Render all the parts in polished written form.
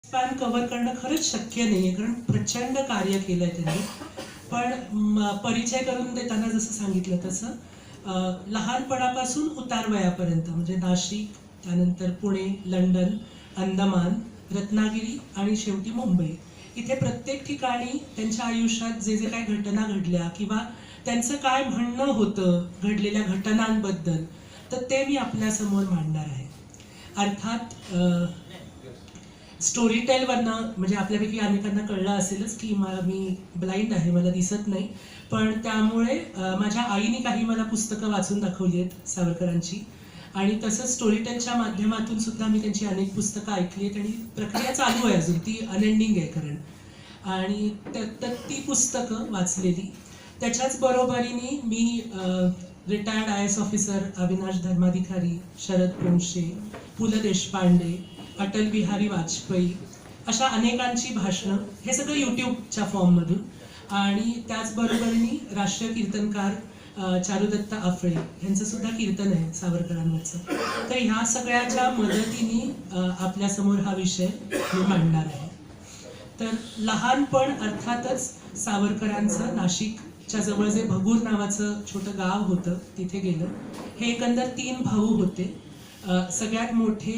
Span cover करणं खरंच शक्य नाहीये, कारण प्रचंड कार्य केलंय त्यांनी. पण परिचय करून देताना जसं सांगितलं तसं लहानपणापासून उतारवयापर्यंत म्हणजे नाशिक, त्यानंतर पुणे, लंडन, अंदमान, रत्नागिरी आणि शेवटी मुंबई, इथे प्रत्येक ठिकाणी त्यांच्या आयुष्यात जे जे काही घटना घडल्या किंवा त्यांचं काय म्हणणं होतं घडलेल्या घटनांबद्दल, तर ते मी आपल्यासमोर मांडणार आहे. अर्थात स्टोरी टेलवरनं म्हणजे आपल्यापैकी अनेकांना कळलं असेलच की मी ब्लाइंड आहे, मला दिसत नाही. पण त्यामुळे माझ्या आईने काही मला पुस्तकं वाचून दाखवली आहेत सावरकरांची, आणि तसंच स्टोरी टेलच्या माध्यमातून सुद्धा मी त्यांची अनेक पुस्तकं ऐकली आहेत आणि प्रक्रिया चालू आहे, अजून ती अनएंडिंग आहे कारण. आणि ती पुस्तकं वाचलेली. त्याच्याच बरोबरीने मी retired I S officer Avinash Dharmadhikari, Sharad Ponkshe, Pu La Deshpande, Atal Bihari Vajpayee अशा अनेकांची भाषणं, हे सगळं यूट्यूबच्या फॉर्ममधून, आणि त्याचबरोबरीने राष्ट्रीय कीर्तनकार चारुदत्त आफळे यांचं सुद्धा कीर्तन आहे सावरकरांवरचं. तर ह्या सगळ्याच्या मदतीने आपल्यासमोर हा विषय मी मांडणार आहे. तर लहानपण अर्थातच सावरकरांचं नाशिकच्या जवळ जे भगूर नावाचं छोटं गाव होतं तिथे गेलं. हे एकंदर 3 भाऊ होते. सगळ्यात मोठे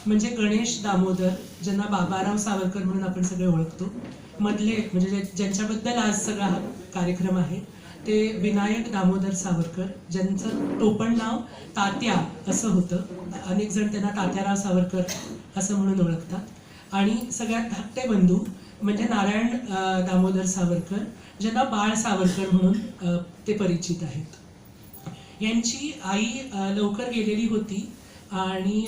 म्हणजे गणेश दामोदर, ज्यांना बाबाराव सावरकर म्हणून आपण सगळे ओळखतो. मधले म्हणजे ज्यांच्याबद्दल आज सगळा हा कार्यक्रम आहे ते विनायक दामोदर सावरकर, ज्यांचं टोपण नाव तात्या असं होतं. अनेक जण त्यांना तात्याराव सावरकर असं म्हणून ओळखतात. आणि सगळ्यात धाकटे बंधू म्हणजे नारायण दामोदर सावरकर, ज्यांना बाळ सावरकर म्हणून ते परिचित आहेत. यांची आई लवकर गेलेली होती आणि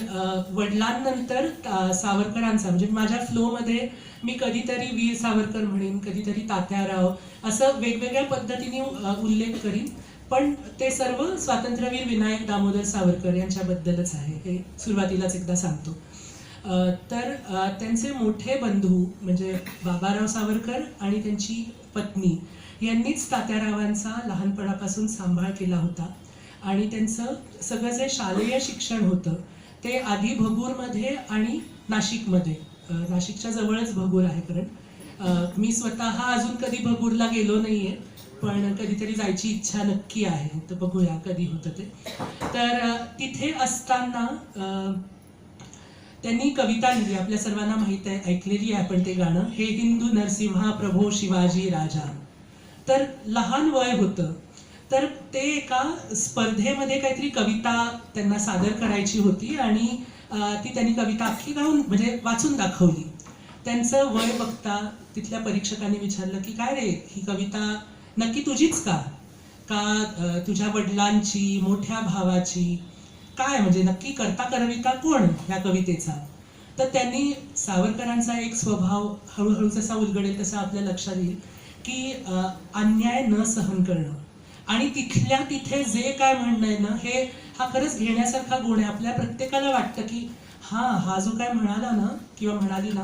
वडिलांनंतर सावरकरांचा म्हणजे माझ्या फ्लोमध्ये मी कधीतरी वीर सावरकर म्हणेन, कधीतरी तात्याराव, असं वेगवेगळ्या पद्धतीने उल्लेख करीन. पण ते सर्व स्वातंत्र्यवीर विनायक दामोदर सावरकर यांच्याबद्दलच आहे, हे सुरुवातीलाच एकदा सांगतो. तर त्यांचे मोठे बंधू म्हणजे बाबाराव सावरकर आणि त्यांची पत्नी यांनीच तात्यारावांचा लहानपणापासून सांभाळ केला होता. आणि त्यांचं सगळं जे शालेय शिक्षण होतं ते आधी भगूरमध्ये आणि नाशिकमध्ये, नाशिकच्या जवळच भगूर आहे कारण. मी स्वतः अजून कधी भगूरला गेलो नाहीये, पण कधीतरी जायची इच्छा नक्की आहे, तर बघूया कधी होतं ते. तर तिथे असताना त्यांनी कविता लिहिली, आपल्या सर्वांना माहित आहे, ऐकलेली आहे आपण ते गाणं, हे हिंदू नरसिंहा प्रभो शिवाजी राजा. तर लहान वय होतं, तर ते एका स्पर्धेमध्ये काहीतरी कविता त्यांना सादर करायची होती आणि ती त्यांनी कविता अख्खी गाऊन म्हणजे वाचून दाखवली. त्यांचं वय बघता तिथल्या परीक्षकांनी विचारलं की काय रे, ही कविता नक्की तुझीच का तुझ्या वडिलांची, मोठ्या भावाची, काय म्हणजे नक्की करता कविता कोण ह्या कवितेचा? तर त्यांनी सावरकरांचा एक स्वभाव हळूहळू जसा उलगडेल तसा आपल्या लक्षात येईल की अन्याय न सहन करणं आणि तिथल्या तिथे जे काय म्हणणं आहे ना, हे हा खरंच घेण्यासारखा गुण आहे. आपल्या प्रत्येकाला वाटतं की हा जो काय म्हणाला ना किंवा म्हणाली ना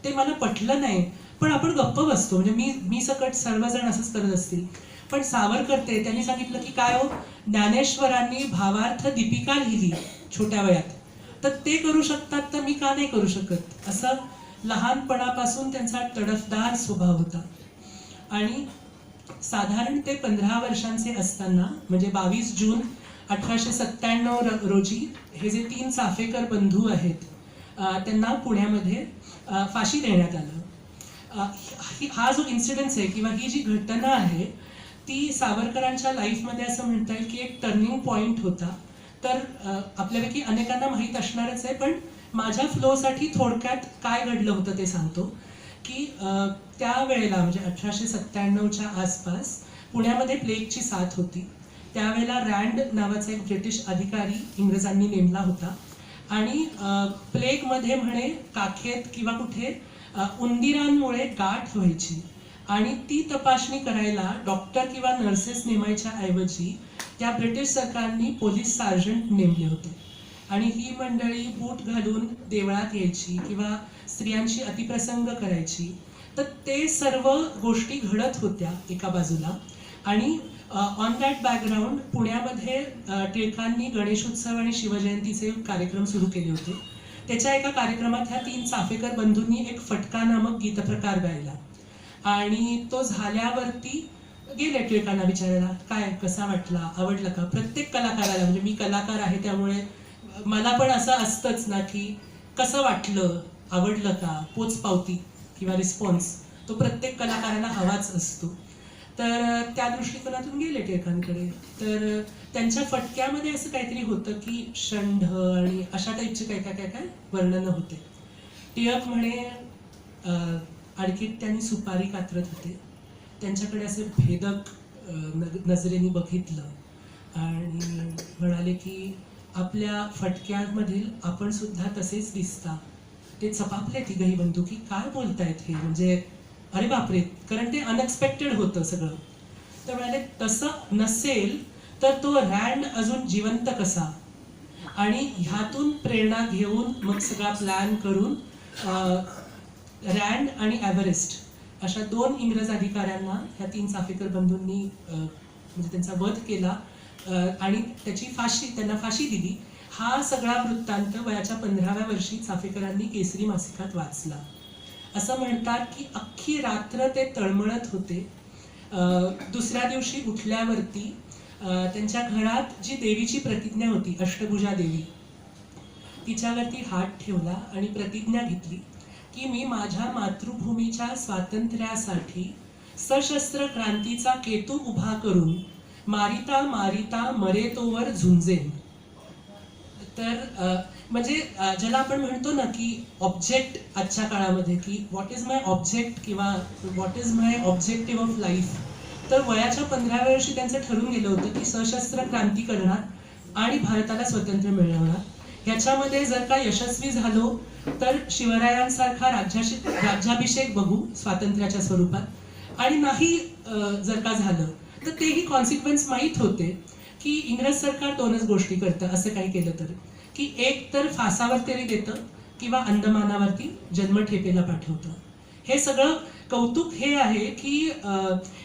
ते मला पटलं नाही, पण आपण गप्प बसतो. म्हणजे मी सकट सर्वजण असंच करत असतील. पण सावरकर त्यांनी सांगितलं की काय हो, ज्ञानेश्वरांनी भावार्थ दीपिका लिहिली छोट्या वयात, तर ते करू शकतात तर मी का नाही करू शकत, असं लहानपणापासून त्यांचा तडफदार स्वभाव होता. आणि साधारण ते 15 वर्षांचे असताना म्हणजे 22 जून 1897 रोजी हे जे 3 चाफेकर बंधू आहेत त्यांना पुण्यामध्ये फाशी देण्यात आलं. हा जो इन्सिडेंट आहे किंवा ही जी घटना आहे ती सावरकरांच्या लाईफमध्ये असं म्हणता येईल की एक टर्निंग पॉइंट होता. तर आपल्यापैकी अनेकांना माहीत असणारच आहे, पण माझ्या फ्लोसाठी थोडक्यात काय घडलं होतं ते सांगतो. की त्यावेळेला म्हणजे 1897च्या आसपास पुण्यामध्ये प्लेगची साथ होती. त्यावेळेला रँड नावाचा एक ब्रिटिश अधिकारी इंग्रजांनी नेमला होता आणि प्लेगमध्ये म्हणे काखेत किंवा कुठे उंदीरांमुळे गाठ व्हायची आणि ती तपासणी करायला डॉक्टर किंवा नर्सेस नेमायच्या ऐवजी त्या ब्रिटिश सरकारने पोलीस सार्जंट नेमले होते. आणि ही मंडळी बूट घालून देवळात यायची किंवा स्त्रियांशी अतिप्रसंग करायची. तर ते सर्व गोष्टी घडत होत्या एका बाजूला. आणि ऑन दॅट बॅकग्राऊंड पुण्यामध्ये टिळकांनी गणेशोत्सव आणि शिवजयंतीचे कार्यक्रम सुरू केले होते. त्याच्या एका कार्यक्रमात ह्या 3 चाफेकर बंधूंनी एक फटका नामक गीतप्रकार गायला आणि तो झाल्यावरती गेले टिळकांना विचारायला, काय कसा वाटला, आवडला का? प्रत्येक कलाकाराला, म्हणजे मी कलाकार आहे त्यामुळे मला पण असं असतंच ना की कसं वाटलं, आवडलं का, पोचपावती किंवा रिस्पॉन्स तो प्रत्येक कलाकाराला हवाच असतो. तर त्या दृष्टिकोनातून गेले टिळकांकडे. तर त्यांच्या फटक्यामध्ये असं काहीतरी होतं की षंढ आणि अशा टाईपचे काय काय काय काय वर्णनं होते. टिळक म्हणे आणखी त्यांनी सुपारी कात्रत होते, त्यांच्याकडे असे भेदक नजरेने बघितलं आणि म्हणाले की आपल्या फटक्यामधील आपण सुद्धा तसेच दिसता. ते चपापले तिघही बंधू की काय बोलतायत हे, म्हणजे अरे बापरे, कारण ते अनएक्सपेक्टेड होतं सगळं. तर म्हणाले तसं नसेल तर तो रँड अजून जिवंत कसा, आणि ह्यातून प्रेरणा घेऊन मग सगळा प्लॅन करून रँड आणि एव्हरेस्ट अशा 2 इंग्रज अधिकाऱ्यांना ह्या 3 चाफेकर बंधूंनी म्हणजे त्यांचा वध केला आणि त्यांना फाशी दिली. हा सगळा वृत्तांत वयाच्या 15व्या वर्षी चाफेकरांनी केसरी मासिकात वाचला. असं म्हणतात की अख्खी रात्र ते तळमळत होते. दुसऱ्या दिवशी उठल्यावरती त्यांच्या घरात जी देवीची प्रतिज्ञा होती, अष्टभुजा देवी, तिच्यावरती हात ठेवला आणि प्रतिज्ञा घेतली की मी माझ्या मातृभूमीच्या स्वातंत्र्यासाठी सशस्त्र क्रांतीचा केतू उभा करून मारिता मारिता मरेतोवर झुंजेन. तर म्हणजे ज्याला आपण म्हणतो ना की ऑब्जेक्ट आजच्या काळामध्ये की व्हॉट इज माय ऑब्जेक्ट किंवा what is my objective of life, तर वयाच्या 15व्या वर्षी त्यांचं ठरून गेलं होतं की सशस्त्र क्रांती करणार आणि भारताला स्वातंत्र्य मिळवणार. ह्याच्यामध्ये जर का यशस्वी झालो तर शिवरायांसारखा राज्याभिषेक बघू स्वातंत्र्याच्या स्वरूपात, आणि नाही जर का झालं तर तेही कॉन्सिक्वेन्स माहीत होते की इंग्रज सरकार 2च गोष्टी करतं असं काही केलं तर, की एक तर फासावर तरी देतं किंवा अंदमानावरती जन्मठेपेला पाठवतं. हे सगळं कौतुक हे आहे की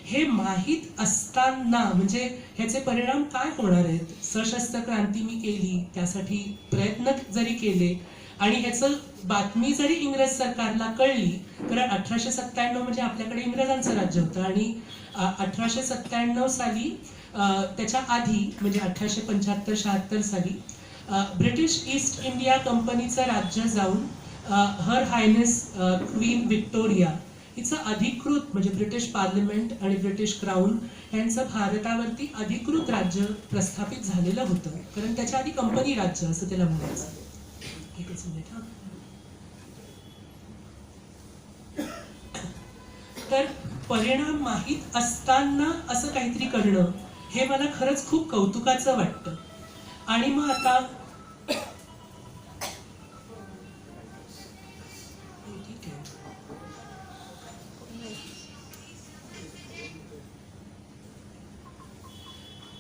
हे माहीत असताना म्हणजे ह्याचे परिणाम काय होणार आहेत. सशस्त्र क्रांती मी केली, त्यासाठी प्रयत्न जरी केले आणि ह्याचं बातमी जरी इंग्रज सरकारला कळली, कारण 1897 म्हणजे आपल्याकडे इंग्रजांचं राज्य होतं आणि 1897 साली त्याच्या आधी म्हणजे 1875-76 साली ब्रिटिश ईस्ट इंडिया कंपनीचं राज्य जाऊन हर हायनेस क्वीन व्हिक्टोरिया हिचं अधिकृत म्हणजे ब्रिटिश पार्लिमेंट आणि ब्रिटिश क्राऊन यांचं भारतावरती अधिकृत राज्य प्रस्थापित झालेलं होतं, कारण त्याच्या आधी कंपनी राज्य असं त्याला म्हणायचं. एकच मिनिट हा. तर परिणाम माहीत असताना असं काहीतरी करणं हे मला खरंच खूप कौतुकाचं वाटतं. आणि मग आता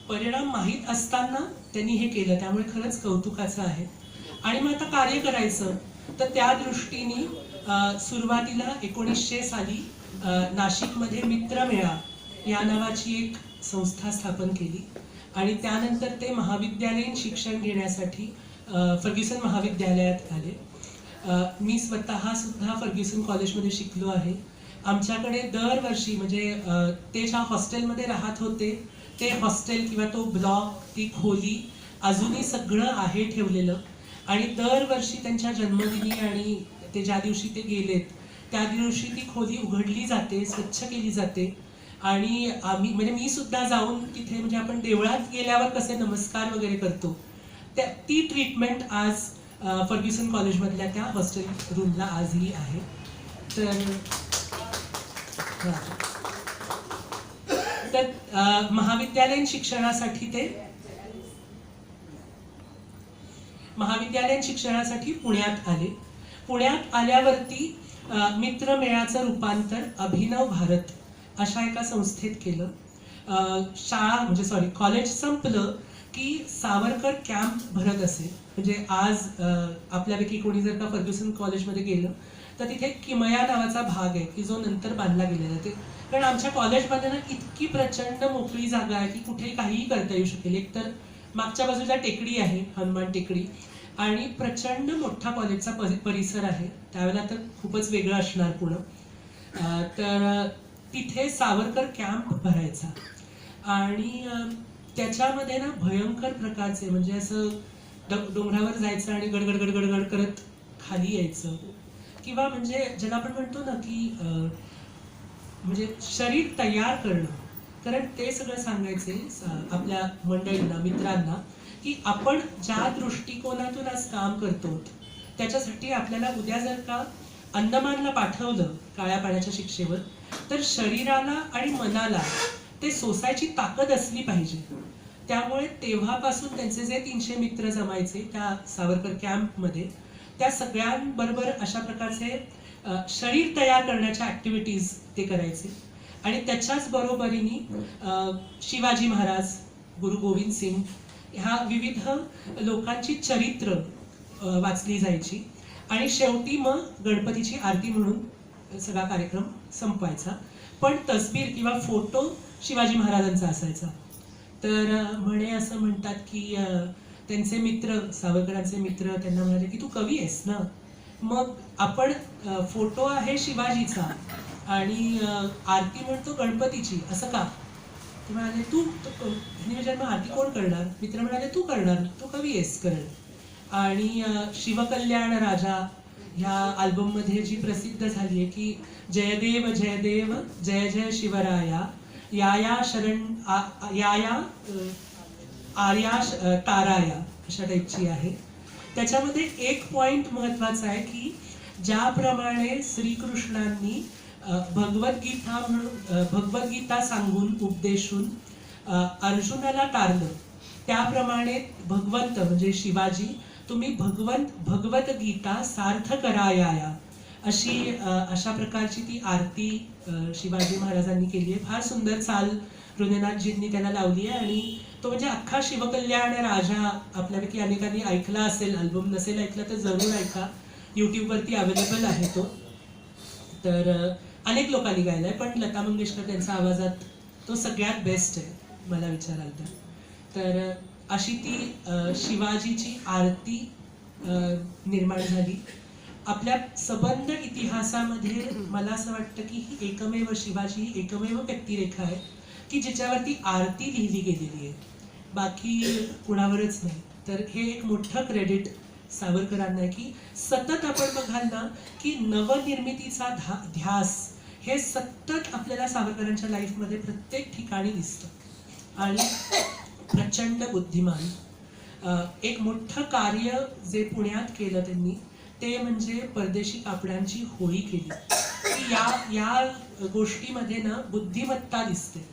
परिणाम माहीत असताना त्यांनी हे केलं, त्यामुळे खरंच कौतुकाचं आहे. आणि मग आता कार्य करायचं तर त्या दृष्टीने सुरुवातीला 1900 साली नाशिकमध्ये मित्रमेळा या नावाची एक संस्था स्थापन केली आणि त्यानंतर ते महाविद्यालयीन शिक्षण घेण्यासाठी फर्ग्युसन महाविद्यालयात आले. मी स्वतः सुद्धा फर्ग्युसन कॉलेजमध्ये शिकलो आहे. आमच्याकडे दरवर्षी म्हणजे ते ज्या हॉस्टेलमध्ये राहत होते ते हॉस्टेल किंवा तो ब्लॉक, ती खोली अजूनही सगळं आहे ठेवलेलं, आणि दरवर्षी त्यांच्या जन्मदिनी आणि ते ज्या दिवशी ते गेलेत त्या दिवशी ती खोली उघडली जाते, स्वच्छ केली जाते. आणि आम्ही म्हणजे मी सुद्धा जाऊन तिथे म्हणजे आपण देवळात गेल्यावर कसे नमस्कार वगैरे करतो ती ट्रीटमेंट आज फर्ग्युसन कॉलेजमधल्या त्या हॉस्टेल रूमला आजही आहे. तर महाविद्यालयीन शिक्षणासाठी पुण्यात आले. पुण्यात आल्यावरती मित्रमेळाचं रूपांतर अभिनव भारत अशा एका संस्थेत केलं. कॉलेज संपलं की सावरकर कॅम्प भरत असे. म्हणजे आज आपल्यापैकी कोणी जर का फर्ग्युसन कॉलेजमध्ये गेलं तर तिथे किमया नावाचा भाग आहे की जो नंतर बांधला गेलेला आहे. कारण आमच्या कॉलेजमध्ये ना इतकी प्रचंड मोकळी जागा आहे की कुठेही काहीही करता येऊ शकेल. एक तर मागच्या बाजूला टेकडी आहे, हनुमान टेकडी, आणि प्रचंड मोठा कॉलेजचा परिसर आहे. त्यावेळेला तर खूपच वेगळं असणार पुणं. तर तिथे सावरकर कॅम्प भरायचा आणि त्याच्यामध्ये ना भयंकर प्रकारचे म्हणजे असं डोंगरावर जायचं आणि गडगड गडगड गड करत खाली यायचं, किंवा म्हणजे ज्याला आपण म्हणतो ना की म्हणजे शरीर तयार करणं. कारण ते सगळं सांगायचे आपल्या मंडळींना, मित्रांना, की आपण ज्या दृष्टिकोनातून आज काम करतो त्याच्यासाठी आपल्याला उद्या जर का अंदमानला पाठवलं काळ्या पाण्याच्या शिक्षेवर, तर शरीराला आणि मनाला ते सोसायची ताकद असली पाहिजे. त्यामुळे तेव्हापासून त्यांचे जे 300 मित्र जमायचे त्या सावरकर कॅम्पमध्ये, त्या सगळ्यांबरोबर अशा प्रकारचे शरीर तयार करण्याच्या ऍक्टिव्हिटीज ते करायचे. आणि त्याच्याच बरोबरीने शिवाजी महाराज, गुरु गोविंद सिंग ह्या विविध लोकांची चरित्र वाचली जायची आणि शेवटी मग गणपतीची आरती म्हणून सगळा कार्यक्रम संपवायचा. पण तस्बीर किंवा फोटो शिवाजी महाराजांचा असायचा. तर म्हणे असं म्हणतात की त्यांचे मित्र, सावरकरांचे मित्र त्यांना म्हणाले की तू कवी आहेस ना, मग आपण फोटो आहे शिवाजीचा आणि आरती म्हणतो गणपतीची, असं का? ते म्हणाले तू मग आरती कोण करणार? मित्र म्हणाले तू करणार, तू कवी आहेस, करण. आणि शिवकल्याण राजा ह्या अल्बममध्ये जी प्रसिद्ध झाली आहे की जयदेव जयदेव जय जय शिवराया याया शरण याया आर्या ताराया, अशा टाईपची आहे. त्याच्यामध्ये एक पॉइंट महत्वाचा आहे की ज्याप्रमाणे श्रीकृष्णांनी भगवद्गीता सांगून उपदेशून अर्जुनाला तारलं, त्याप्रमाणे भगवंत म्हणजे शिवाजी, तुम्ही भगवद्गीता सार्थ कराया, अशा प्रकारची ती आरती शिवाजी महाराजांनी केली आहे. फार सुंदर चाल हृदयनाथजींनी त्याला लावली आहे आणि तो म्हणजे अख्खा शिवकल्याण राजा आपल्यापैकी अनेकांनी ऐकला असेल. अल्बम नसेल ऐकला तर जरूर ऐका, युट्यूबवरती अवेलेबल आहे तो. तर अनेक लोकांनी गायलाय, पण लता मंगेशकर त्यांच्या आवाजात तो सगळ्यात बेस्ट आहे मला विचाराल तर. तर अशी ती शिवाजीची आरती निर्माण झाली. आपल्या सबंध इतिहासामध्ये मला असं वाटतं की ही एकमेव शिवाजी ही एकमेव व्यक्तिरेखा आहे की जिच्यावरती आरती लिहिली गेलेली आहे, बाकी कुणावरच नाही. तर हे एक मोठं क्रेडिट सावरकरांना आहे की सतत आपण बघाल ना की नवनिर्मितीचा ध्यास हे सतत आपल्याला सावरकरांच्या लाईफमध्ये प्रत्येक ठिकाणी दिसतं. आणि प्रचंड बुद्धिमान. एक मोठं कार्य जे पुण्यात केलं त्यांनी ते म्हणजे परदेशी कापडांची होळी केली. या गोष्टीमध्ये ना बुद्धिमत्ता दिसते.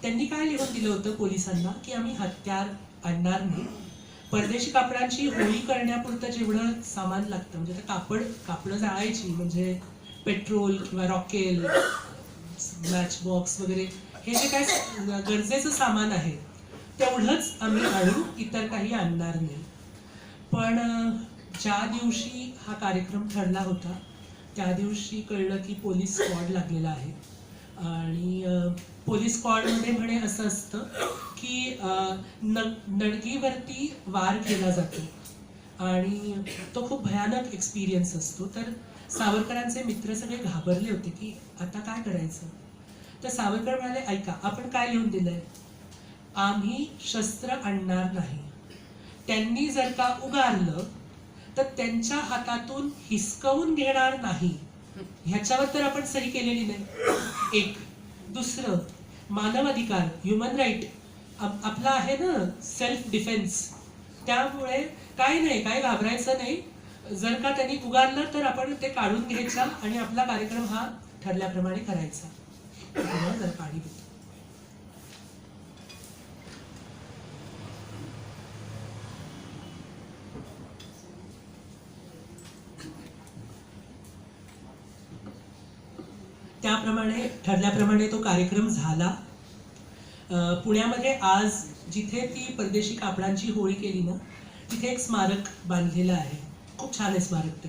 त्यांनी काय लिहून दिलं होतं पोलिसांना की आम्ही हत्यार आणणार नाही, परदेशी कापडांची होळी करण्यापुरतं जेवढं सामान लागतं म्हणजे कापडं जाळायची म्हणजे पेट्रोल किंवा रॉकेल, मॅच बॉक्स वगैरे हे जे काय गरजेचं सामान आहे तेवढंच आम्ही आणू, इतर काही आणणार नाही. पण ज्या दिवशी हा कार्यक्रम ठरला होता त्या दिवशी कळलं की पोलीस स्क्वॉड लागलेला आहे. आणि पोलीस स्क्वॉडमध्ये म्हणे असं असतं की नडगीवरती वार केला जातो आणि तो खूप भयानक एक्सपिरियन्स असतो. तर सावरकरांचे मित्र सगळे घाबरले होते की आता काय करायचं. तर सावरकर म्हणाले ऐका, आपण काय लिहून दिलंय, आम्ही शस्त्र आणणार नाही. त्यांनी जर का उगारलं तर त्यांच्या हातातून हिसकवून घेणार नाही, ह्याच्यावर तर आपण सही केलेली नाही. एक. दुसरं, मानवाधिकार, ह्युमन राईट आपला आहे ना, सेल्फ डिफेन्स. त्यामुळे काय नाही, काय घाबरायचं नाही. जर का त्यांनी उगारलं तर आपण ते काढून घ्यायचा आणि आपला कार्यक्रम हा ठरल्याप्रमाणे करायचा. जर पाणी पितो. त्याप्रमाणे ठरल्याप्रमाणे तो कार्यक्रम झाला. पुण्यामध्ये आज जिथे ती परदेशी कापडांची होळी केली ना तिथे एक स्मारक बांधलेलं आहे, खूप छान आहे स्मारक ते.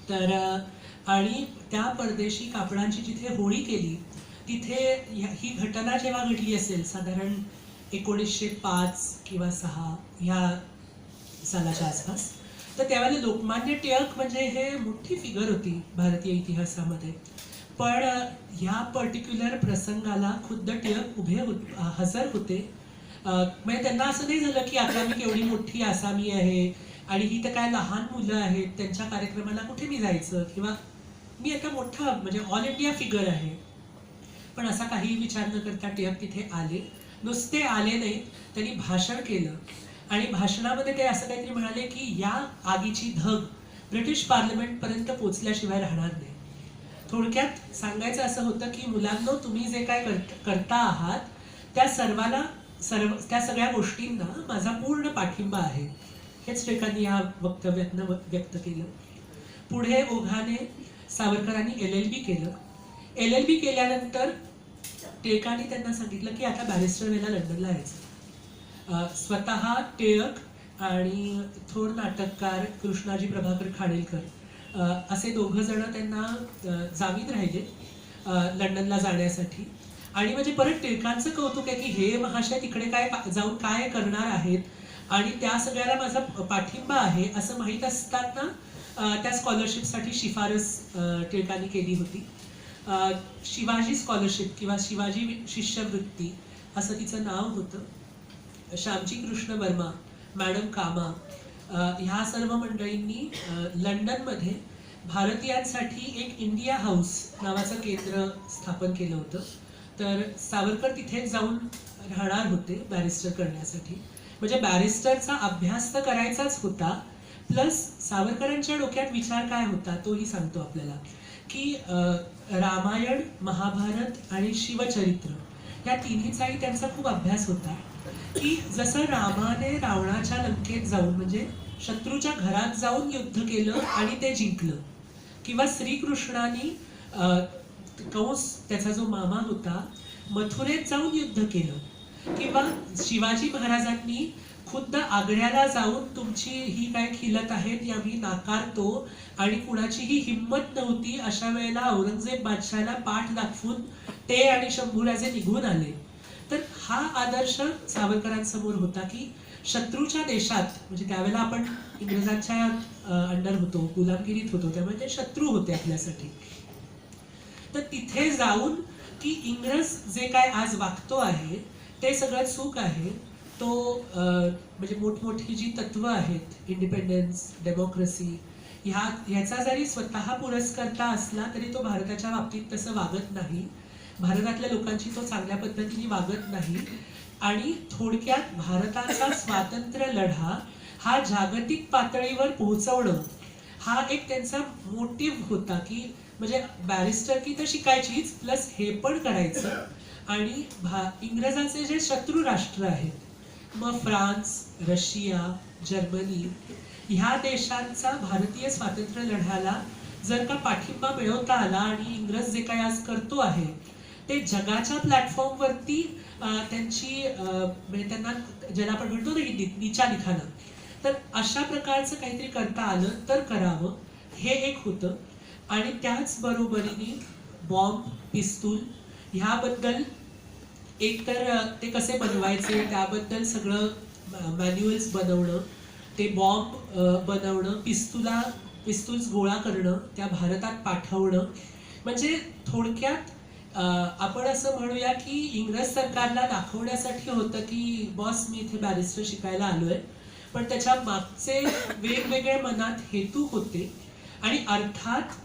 तर आणि त्या परदेशी कापडांची जिथे होळी केली तिथे ही घटना जेव्हा घडली असेल साधारण 1905 किंवा 6 ह्या सालाच्या आसपास. तर त्यावेळेला लोकमान्य टिळक म्हणजे हे मोठी फिगर होती भारतीय इतिहासामध्ये. पण ह्या पर्टिक्युलर प्रसंगाला खुद्द टिळक हजर होते. म्हणजे त्यांना असं नाही झालं की आता मी केवढी मोठी आसामी आहे आणि ही तर काय लहान मुलं आहेत, त्यांच्या कार्यक्रमाला कुठे मी जायचं, किंवा मी आता मोठा म्हणजे ऑल इंडिया फिगर आहे. पण असा काही विचार न करता टिळक तिथे आले. नुसते आले नाही, त्यांनी भाषण केलं आणि भाषणामध्ये ते असं काहीतरी म्हणाले की या आगीची धग ब्रिटिश पार्लमेंटपर्यंत पोचल्याशिवाय राहणार नाही. थोडक्यात सांगायचं असं होतं की मुलांनो, तुम्ही जे काय करता आहात त्या त्या सगळ्या गोष्टींना माझा पूर्ण पाठिंबा आहे. हेच टिळकांनी या वक्तव्यातनं व्यक्त केलं. पुढे ओघाने सावरकरांनी LLB केलं. LLB केल्यानंतर टिळकांनी त्यांना सांगितलं की आता बॅरिस्टर व्हायला लंडनला यायचं. स्वतः टिळक आणि थोर नाटककार कृष्णाजी प्रभाकर खाडेलकर असे दोघं जण त्यांना जामीन राहिले लंडनला जाण्यासाठी. आणि म्हणजे परत टिळकांचं कौतुक आहे की हे महाशय तिकडे काय जाऊन काय करणार आहेत आणि त्या सगळ्याला माझा पाठिंबा आहे असं माहीत असताना त्या स्कॉलरशिपसाठी शिफारस टिळकांनी केली होती. शिवाजी स्कॉलरशिप किंवा शिवाजी शिष्यवृत्ती असं तिचं नाव होतं. श्यामजी कृष्ण वर्मा, मॅडम कामा ह्या सर्व मंडळींनी लंडनमध्ये भारतीयांसाठी एक इंडिया हाऊस नावाचं केंद्र स्थापन केलं होतं. तर सावरकर तिथे जाऊन राहणार होते बॅरिस्टर करण्यासाठी. म्हणजे बॅरिस्टरचा अभ्यास तर करायचाच होता, प्लस सावरकरांच्या डोक्यात विचार काय होता तोही सांगतो आपल्याला की रामायण, महाभारत आणि शिवचरित्र या तिन्हीचाही त्यांचा खूप अभ्यास होता. की जसं रामाने रावणाच्या लंकेत जाऊन म्हणजे शत्रूच्या घरात जाऊन युद्ध केलं आणि ते जिंकलं, किंवा श्रीकृष्णाने कंस त्याचा जो मामा होता मथुरेत जाऊन युद्ध केलं, किंवा शिवाजी महाराजांनी खुद्द आग्र्याला जाऊन तुमची ही काय खिलत आहेत या मी नाकारतो आणि कुणाचीही हिंमत नव्हती अशा वेळेला औरंगजेब बादशाहला पाठ दाखवून ते आणि शंभूराजे निघून आले. तर हा आदर्श सावरकरांसमोर होता की शत्रूच्या देशात म्हणजे त्यावेळेला आपण इंग्रजांच्या अंडर होतो, गुलामगिरीत होतो, त्यामुळे ते शत्रू होते आपल्यासाठी. तर तिथे जाऊन की इंग्रज जे काय आज वागतो आहे ते सगळं चूक आहे. तो म्हणजे मोठमोठी जी तत्व आहेत, इंडिपेंडन्स, डेमोक्रेसी, ह्याचा जरी स्वतः पुरस्कर्ता असला तरी तो भारताच्या बाबतीत तसं वागत नाही. भारतातल्या लोकांची तो चांगल्या पद्धतीने वागत नाही. आणि थोडक्यात भारताचा स्वातंत्र्य लढा हा जागतिक पातळीवर पोहोचवणं हा एक त्यांचा मोटिव्ह होता की म्हणजे बॅरिस्टर की तर शिकायचीच, प्लस हे पण करायचं. आणि इंग्रजांचे जे शत्रू राष्ट्र आहेत मग फ्रान्स, रशिया, जर्मनी ह्या देशांचा भारतीय स्वातंत्र्य लढ्याला जर का पाठिंबा मिळवता आला आणि इंग्रज जे काही आज करतो आहे ते जगाच्या प्लॅटफॉर्मवरती त्यांची म्हणजे त्यांना ज्याला आपण म्हणतो ना नीचा दिखाना, तर अशा प्रकारचं काहीतरी करता आलं तर करावं हे एक होतं. आणि त्याच बरोबरीने बॉम्ब, पिस्तूल ह्याबद्दल एकतर ते कसे बनवायचे त्याबद्दल सगळं मॅन्युअल्स बनवणं, ते बॉम्ब बनवणं, पिस्तूल्स गोळा करणं, त्या भारतात पाठवणं. म्हणजे थोडक्यात आपण असं म्हणूया की इंग्रज सरकारला दाखवण्यासाठी होतं की बॉस मी इथे बॅरिस्टर शिकायला आलोय, पण त्याच्या मागचे वेगवेगळे मनात हेतू होते. आणि अर्थात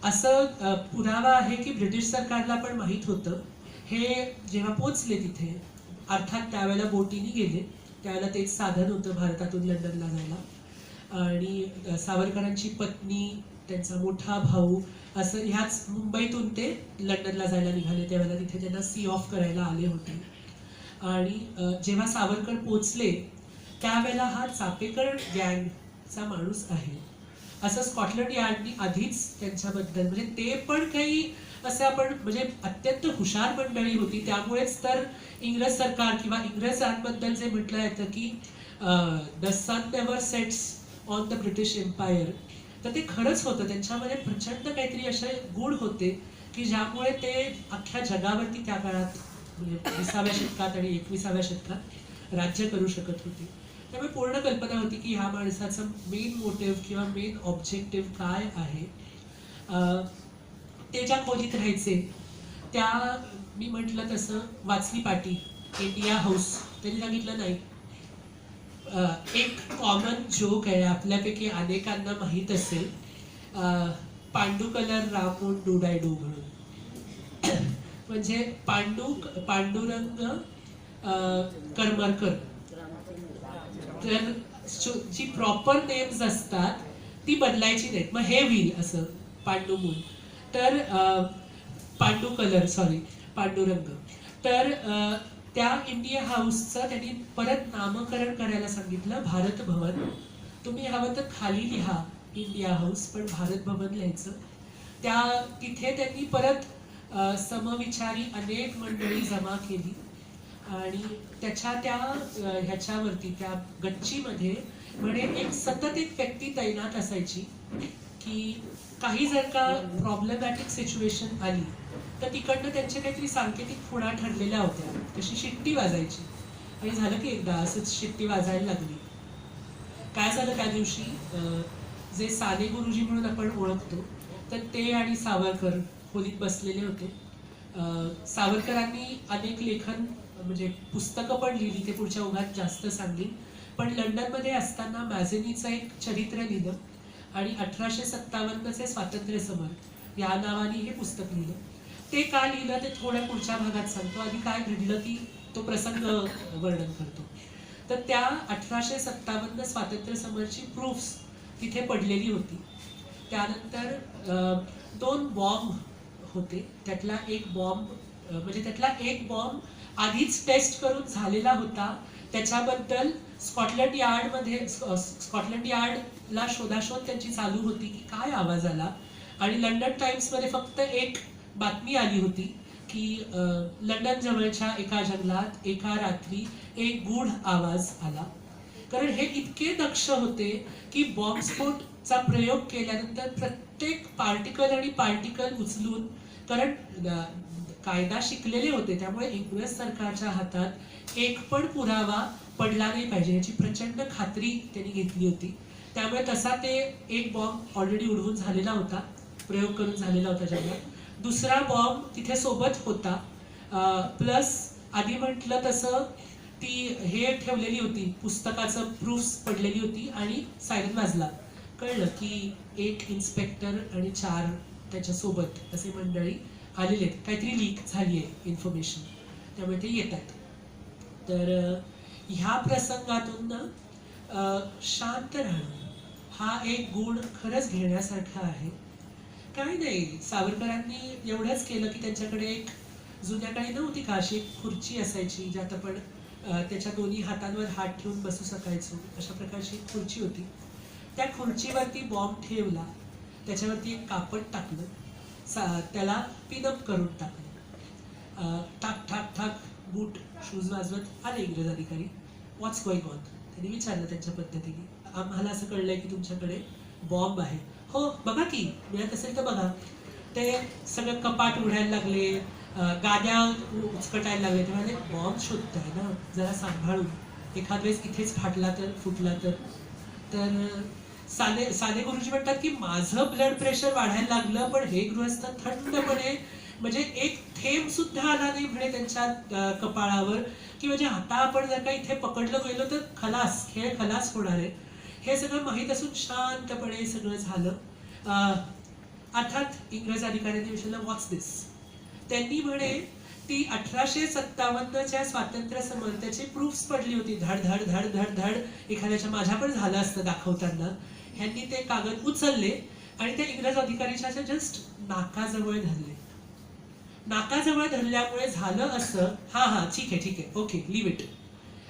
असं पुरावा आहे की ब्रिटिश सरकारला पण माहीत होतं. हे जेव्हा पोचले तिथे, अर्थात त्यावेळेला बोटीने गेले, त्यावेळेला तेच साधन होतं भारतातून लंडनला जायला. आणि सावरकरांची पत्नी, त्यांचा मोठा भाऊ असं ह्याच मुंबईतून ते लंडनला जायला निघाले. त्यावेळेला तिथे त्यांना सी ऑफ करायला आले होते. आणि जेव्हा सावरकर पोचले त्यावेळेला हा चापेकर गँगचा माणूस आहे असं स्कॉटलंड यार्डनी आधीच त्यांच्याबद्दल म्हणजे ते पण काही असं आपण म्हणजे अत्यंत हुशार मंडळी होती. त्यामुळेच तर इंग्रज सरकार किंवा इंग्रजांबद्दल जे म्हटलं येतं की the sun never sets on the British Empire, तर ते खरंच होतं. त्यांच्यामध्ये प्रचंड काहीतरी असे गुण होते की ज्यामुळे ते अख्ख्या जगावरती त्या काळात म्हणजे 20व्या शतकात आणि 21व्या शतकात राज्य करू शकत होते. त्यामुळे पूर्ण कल्पना होती की ह्या माणसाचं मेन मोटिव्ह किंवा मेन ऑब्जेक्टिव्ह काय आहे. ते ज्या खोलीत राहायचे त्या, मी म्हटलं तसं वाचली पाटी, इंडिया हाऊस, त्यांनी सांगितलं नाही. एक कॉमन जोक आहे, आपल्यापैकी अनेकांना माहीत असेल, पांडू कलर रामून डुडाय डू म्हणून. म्हणजे पांडुरंग करमरकर, तर जी प्रॉपर नेम्स असतात ती बदलायची नाहीत, मग हे होईल असं पांडुमूल. तर पांडू कलर, सॉरी, पांडुरंग. तर त्या इंडिया हाऊसचं त्यांनी परत नामकरण करायला सांगितलं भारत भवन. तुम्ही हवं तर खाली लिहा इंडिया हाऊस, पण भारत भवन लिहायचं. तिथे त्यांनी परत समविचारी अनेक मंडळी जमा केली आणि त्याच्या त्या ह्याच्यावरती, त्या गच्चीमध्ये म्हणे एक सतत एक व्यक्ती तैनात असायची की काही जर का प्रॉब्लेमॅटिक सिच्युएशन आली तर तिकडनं त्यांच्या काहीतरी सांकेतिक खुणा ठरलेल्या होत्या, तशी शिट्टी वाजायची. आणि झालं की एकदा असंच शिट्टी वाजायला लागली. काय झालं त्या दिवशी, जे साने गुरुजी म्हणून आपण ओळखतो, तर ते आणि सावरकर खोलीत बसलेले होते. सावरकरांनी अनेक लेखन म्हणजे पुस्तकं पण लिहिली, ते पुढच्या ओघात जास्त सांगेन. पण लंडनमध्ये असताना मॅझेनीचं एक चरित्र लिहिलं आणि 1857चे स्वातंत्र्य समर या नावाने हे पुस्तक लिहिलं. ते का लिहिलं ते थोड्या पुढच्या भागात सांगतो. आधी काय घडलं की तो प्रसंग वर्णन करतो. तर त्या 1857 स्वातंत्र्य समरची प्रूफ्स तिथे पडलेली होती. त्यानंतर 2 बॉम्ब होते, त्यातला एक बॉम्ब आधीच टेस्ट करून झालेला होता. त्याच्याबद्दल स्कॉटलंड यार्डला शोधाशोध त्यांची चालू होती की काय आवाज आला. आणि लंडन टाइम्समध्ये फक्त एक बातमी आली होती की लंडन जवळच्या एका जंगलात एका रात्री एक गूढ आवाज आला. कारण हे इतके दक्ष होते की बॉम्बस्फोटचा प्रयोग केल्यानंतर प्रत्येक पार्टिकल उचलून, कारण कायदा शिकलेले होते त्यामुळे इंग्रज सरकारच्या हातात एक पण पुरावा पडला नाही पाहिजे याची प्रचंड खात्री त्यांनी घेतली होती. त्यामुळे तसा ते एक बॉम्ब ऑलरेडी उडवून झालेला होता, प्रयोग करून झालेला होता जंगलात. दुसरा बॉम्ब तिथे सोबत होता, प्लस आधी म्हटलं तसं ती हे ठेवलेली होती, पुस्तकाचं प्रूफ्स पडलेली होती आणि सायरन वाजला. कळलं की एक इन्स्पेक्टर आणि 4 त्याच्यासोबत असे मंडळी आलेले आहेत, काहीतरी लीक झाली आहे इन्फॉर्मेशन, त्यामुळे ते येतात. तर ह्या प्रसंगातून शांत राहणं हा एक गुण खरंच घेण्यासारखा आहे. काही नाही, सावरकरांनी एवढंच केलं की त्यांच्याकडे एक जुन्या काळी नव्हती का अशी एक खुर्ची असायची ज्यात आपण त्याच्या दोन्ही हातांवर हात ठेवून बसू शकायचो, अशा प्रकारची एक खुर्ची होती. त्या खुर्चीवरती बॉम्ब ठेवला, त्याच्यावरती एक कापड टाकलं, त्याला पिनअप करून टाकलं. ठाक ठाक ठाक बूट शूज वाजवत आले इंग्रज अधिकारी. व्हॉट्स गोइंग ऑन, त्यांनी विचारलं त्यांच्या पद्धतीने. आम्हाला असं कळलंय की तुमच्याकडे बॉम्ब आहे. हो बघा की, मिळत असेल तर बघा. ते सगळं कपाट उघडायला लागले, गाद्या उचकटायला लागले. ते म्हणाले बॉम्ब शोधताय ना, जरा सांभाळून, एखाद वेळेस इथेच फाटला तर, फुटला तर. साने गुरुजी म्हणतात की माझं ब्लड प्रेशर वाढायला लागलं, पण हे गृहस्थ थंडपणे, म्हणजे एक थेंब सुद्धा आला नाही म्हणे त्यांच्या कपाळावर, की म्हणजे आता आपण जर का इथे पकडलं गेलो तर खलास, खेळ खलास होणार आहे. हे सगळं माहीत असून शांतपणे सगळं झालं. अर्थात इंग्रज अधिकाऱ्यांनी विचारलं व्हॉट्स दिस. त्यांनी म्हणे ती 1857च्या स्वातंत्र्य समर्थाची प्रूफ्स पडली होती, धड धड धड धड धड. एखाद्याच्या माझ्या पण झालं असतं दाखवताना. ह्यांनी ते कागद उचलले आणि त्या इंग्रज अधिकारीच्या जस्ट नाकाजवळ धरले. नाकाजवळ धरल्यामुळे झालं असं, हा ठीक आहे ओके लिव इट.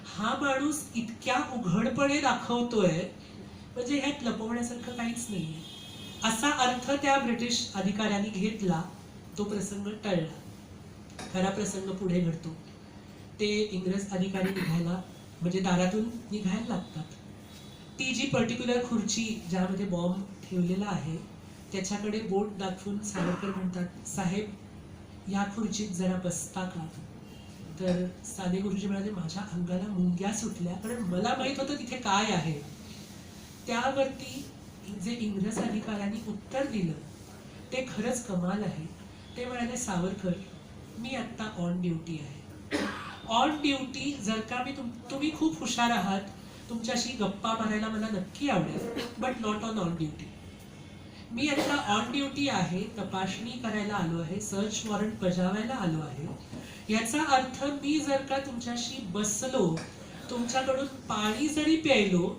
हा माणूस इतक्या उघडपणे दाखवतोय म्हणजे ह्यात लपवण्यासारखं काहीच नाहीये असा अर्थ त्या ब्रिटिश अधिकाऱ्यांनी घेतला. तो प्रसंग टळला. खरा प्रसंग पुढे घडतो. ते इंग्रज अधिकारी निघायला, म्हणजे दारातून निघायला लागतात. ती जी पर्टिक्युलर खुर्ची ज्यामध्ये बॉम्ब ठेवलेला आहे त्याच्याकडे बोट दाखवून सावरकर म्हणतात, साहेब या खुर्चीत जरा बसता का. तर साने गुरुजी म्हणाले माझ्या अंगाला मुंग्या सुटल्या, कारण मला माहित होतं तिथे काय आहे. त्यावरती जे इंग्रज अधिकाऱ्यांनी उत्तर दिलं ते खरंच कमाल आहे. ते म्हणाले सावरकर मी आत्ता ऑन ड्युटी आहे. ऑन ड्युटी जर का तुम्ही खूप हुशार आहात, तुमच्याशी गप्पा मारायला मला नक्की आवडेल, बट नॉट ऑन ड्युटी. मी आता ऑन ड्युटी आहे, तपासणी करायला आलो आहे, सर्च वॉरंट बजावायला आलो आहे. याचा अर्थ मी जर का तुमच्याशी बसलो, तुमच्याकडून पाणी जरी प्यायलो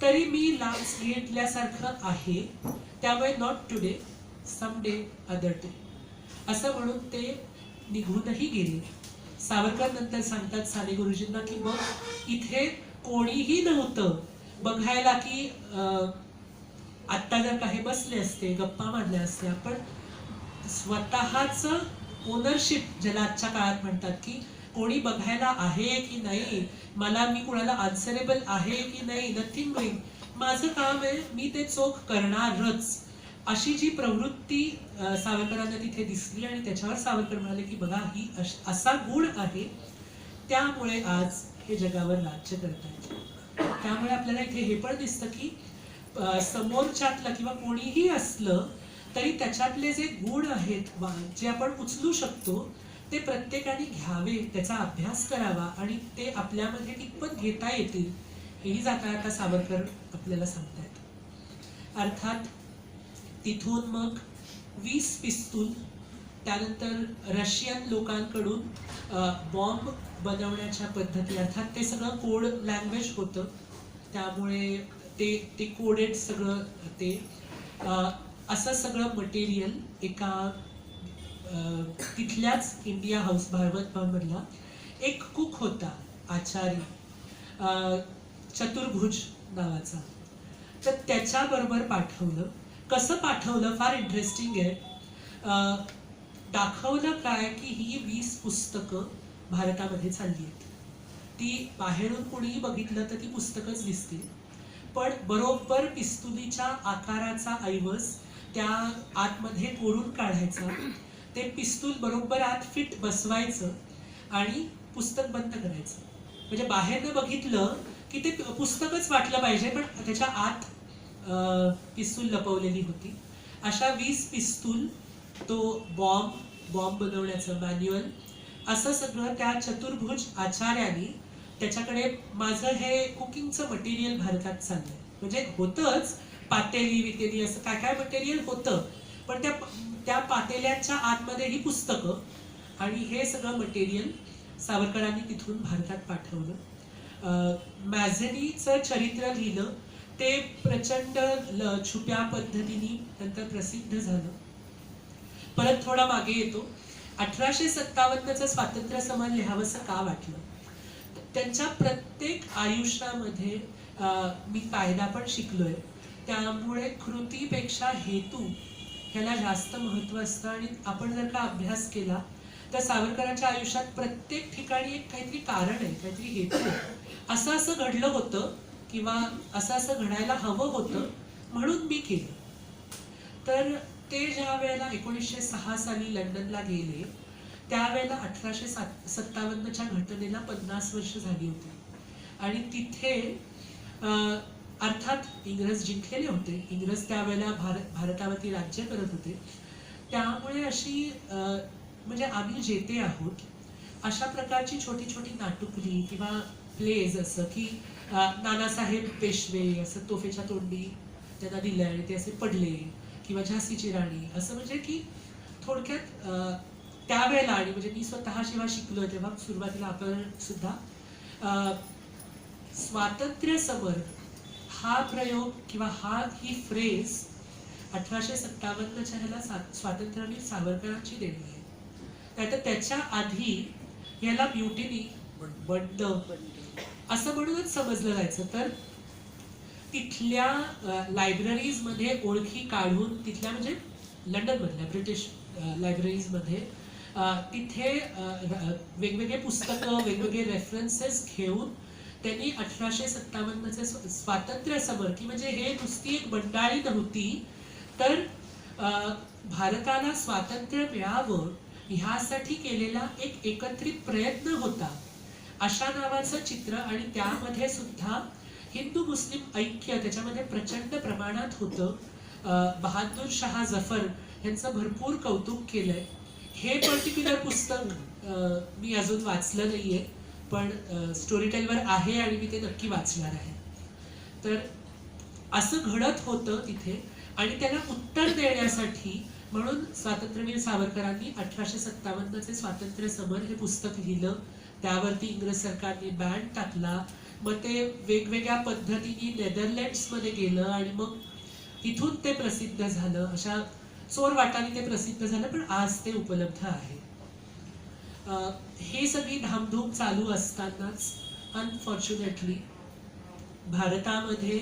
तरी मी लाच घेतल्यासारखं आहे. त्यामुळे not today, some day, other day, असं म्हणून ते निघूनही गेले. सावरकर नंतर सांगतात साने गुरुजींना की मग इथे कोणीही नव्हतं बघायला की आत्ता जर काही बसले असते, गप्पा मारल्या असत्या, पण स्वतःच ओनरशिप ज्याला आजच्या काळात म्हणतात की कोणी बघायला आहे की नाही, मला मी कुणाला आन्सरेबल आहे की नाही, नथिंग डुईंग, माझं काम आहे, मी ते चोख करणारच, अशी जी प्रवृत्ती सावरकरांना तिथे दिसली. आणि त्याच्यावर सावरकर म्हणाले की बघा ही असा गुण आहे, त्यामुळे आज हे जगावर राज्य करतात. त्यामुळे आपल्याला इथे हे पण दिसतं की समोरच्यातलं किंवा कोणीही असलं तरी त्याच्यातले जे गुण आहेत जे आपण उचलू शकतो ते प्रत्येकाने घ्यावे, त्याचा अभ्यास करावा आणि ते आपल्यामध्ये कितपत घेता येतील हेही जाता आता सावरकर आपल्याला सांगतायत. अर्थात तिथून मग 20 पिस्तूल, त्यानंतर रशियन लोकांकडून बॉम्ब बनवण्याच्या पद्धती, अर्थात ते सगळं कोड लँग्वेज होतं, त्यामुळे ते कोडेड सगळं, ते असं सगळं मटेरियल एका तिथल्याच इंडिया हाऊस भागवत भवनमधला एक कुक होता, आचारी चतुर्भुज नावाचा, तर त्याच्याबरोबर पाठवलं. कसं पाठवलं फार इंटरेस्टिंग आहे. दाखवलं काय की ही 20 पुस्तकं भारतामध्ये चालली आहेत. ती बाहेरून कोणीही बघितलं तर ती पुस्तकच दिसतील, पण बरोबर पिस्तुलीच्या आकाराचा ऐवज त्या आतमध्ये कोरून काढायचा, ते पिस्तूल बरोबर आत फिट बसवायचं आणि पुस्तक बंद करायचं. म्हणजे बाहेरनं बघितलं की ते पुस्तकच वाटलं पाहिजे, पण त्याच्या आत पिस्तूल लपवलेली होती. अशा 20 पिस्तूल, तो बॉम्ब बनवण्याचं मॅन्युअल, असं सगळं त्या चतुर्भुज आचार्यानी, त्याच्याकडे माझं हे कुकिंगचं मटेरियल भारतात चाललंय, म्हणजे होतंच पातेली वितेली असं काय काय मटेरियल होतं, पण त्या पातेल्याच्या आतमध्ये ही पुस्तकं आणि हे सगळं मटेरियल सावरकरांनी तिथून भारतात पाठवलं. मॅझेनीचं चरित्र लिहिलं, ते प्रचंड छुप्या पद्धतीने नंतर प्रसिद्ध झालं. परत थोडा मागे येतो. 1857चं स्वातंत्र्य समर लिहावंसं का वाटलं? त्यांच्या प्रत्येक आयुष्यामध्ये मी कायदा पण शिकलोय, त्यामुळे कृतीपेक्षा हेतू ह्याला जास्त महत्त्व असतं. आणि आपण जर का अभ्यास केला तर सावरकरांच्या आयुष्यात प्रत्येक ठिकाणी एक काहीतरी कारण आहे, काहीतरी हेतू आहे. असं घडलं होतं किंवा असं घडायला हवं होतं म्हणून मी केलं. तर ते ज्या वेळेला 1906 साली लंडनला गेले, त्यावेळेला 1857च्या घटनेला 50 वर्ष झाली होती. आणि तिथे अर्थात इंग्रज जिंकलेले होते, इंग्रज त्यावेळेला भारतावरती राज्य करत होते. त्यामुळे अशी म्हणजे आम्ही जेते आहोत अशा प्रकारची छोटी छोटी नाटुकली किंवा प्लेज, असं की नानासाहेब पेशवे असं तोफेच्या तोंडी त्यांना दिलं आणि ते असे पडले, किंवा झाशीची राणी, असं म्हणजे की थोडक्यात त्यावेळेला, आणि म्हणजे मी स्वतः जेव्हा शिकलो तेव्हा सुरुवातीला आपण सुद्धा स्वातंत्र्य समर हा प्रयोग किंवा ही फ्रेज 1857च्या ह्याला स्वातंत्र्यवीर सावरकरांची देणगी आहे. नाहीतर त्याच्या आधी याला म्युटिनी, बंड असं म्हणूनच समजलं जायचं. तर तिथल्या लायब्ररीजमध्ये ओळखी काढून, तिथल्या म्हणजे लंडनमधल्या ब्रिटिश लायब्ररीजमध्ये तिथे वेगवेगळे पुस्तकं, वेगवेगळे रेफरन्सेस घेऊन त्यांनी 1857चे स्वातंत्र्य समर, की म्हणजे हे नुसती एक बंडाळी नव्हती, तर भारताला स्वातंत्र्य मिळावं ह्यासाठी केलेला एक एकत्रित प्रयत्न होता अशा नावाचं चित्र, आणि त्यामध्ये सुद्धा हिंदू मुस्लिम ऐक्य त्याच्यामध्ये प्रचंड प्रमाणात होतं. बहादूर शाह जफर यांचं भरपूर कौतुक केलंय. हे पर्टिक्युलर पुस्तक मी अजून वाचलं नाहीये, पण स्टोरी टेलवर आहे आणि मी ते नक्की वाचणार आहे. तर असं घडत होतं तिथे, आणि त्याला उत्तर देण्यासाठी म्हणून स्वातंत्र्यवीर सावरकरांनी 1857चे स्वातंत्र्य समर हे पुस्तक लिहिलं. त्यावरती इंग्रज सरकारने बॅन टाकला. मग ते वेगवेगळ्या पद्धतीने नेदरलँड्समध्ये गेलं आणि मग तिथून ते प्रसिद्ध झालं. अशा चोर वाटाने ते प्रसिद्ध झालं, पण आज ते उपलब्ध आहे. हे सगळी धामधूम चालू असतानाच अनफॉर्च्युनेटली भारतामध्ये